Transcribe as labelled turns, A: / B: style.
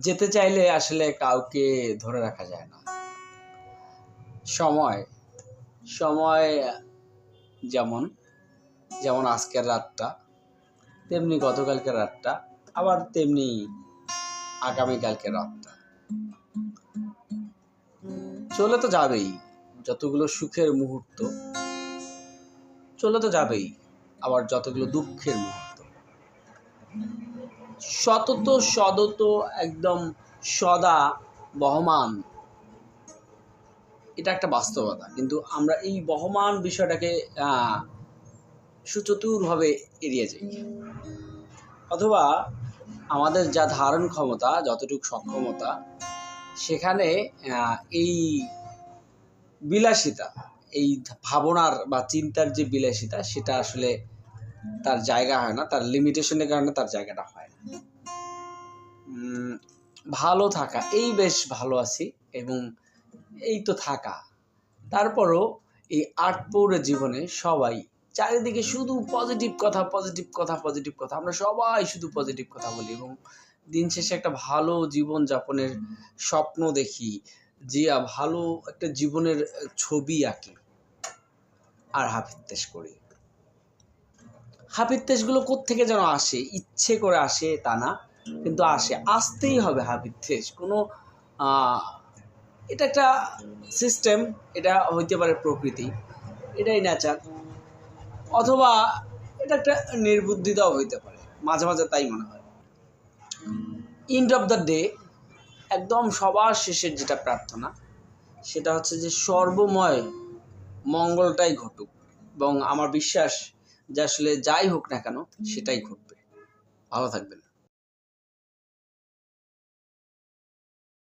A: যেতে চাইলে আসলে কাউকে ধরে রাখা যায় না। সময় সময় যেমন যেমন আজকের রাতটা, তেমনি গতকালকের রাতটা, আবার তেমনি আগামীকালকের রাতটা। চলে তো যাবেই, যতগুলো সুখের মুহূর্ত চলে তো যাবেই, আবার যতগুলো দুঃখের মুহূর্ত সতত সদত একদম সদা বহমান। এটা একটা বাস্তবতা, কিন্তু আমরা এই বহমান বিষয়টাকে সুচতুরভাবে এড়িয়ে যাই, অথবা আমাদের যা ধারণ ক্ষমতা, যতটুকু সক্ষমতা, সেখানে এই বিলাসিতা, এই ভাবনার বা চিন্তার যে বিলাসিতা, সেটা আসলে তার জায়গা হয় না, তার লিমিটেশনের কারণে তার জায়গাটা হয় না। ভালো থাকা, এই বেশ ভালো আছি এবং এই তো থাকা, তারপরও এই আটপৌরে জীবনে সবাই চারিদিকে শুধু পজিটিভ কথা, পজিটিভ কথা, পজিটিভ কথা। আমরা সবাই শুধু পজিটিভ কথা বলি এবং দিন শেষে একটা ভালো জীবন যাপনের স্বপ্ন দেখি, যে ভালো একটা জীবনের ছবি আঁকি আর হাপিত্তেশ করি। হাপিত্তেশগুলো কোত্থেকে যেন আসে, ইচ্ছে করে আসে তা না, কিন্তু আসে, আসতেই হবে হাপিত্তেশ। কোনো এটা একটা সিস্টেম, এটা হইতে পারে প্রকৃতি, এটাই নেচার, অথবা এটা একটা নির্বুদ্ধিতাও হইতে পারে, মাঝে মাঝে তাই মনে হয়। এন্ড অফ দ্য ডে, একদম সবার শেষের যেটা প্রার্থনা, সেটা হচ্ছে যে সর্বময় মঙ্গলটাই ঘটুক, এবং আমার বিশ্বাস যে আসলে যাই হোক না কেন সেটাই ঘটবে। ভালো থাকবেন।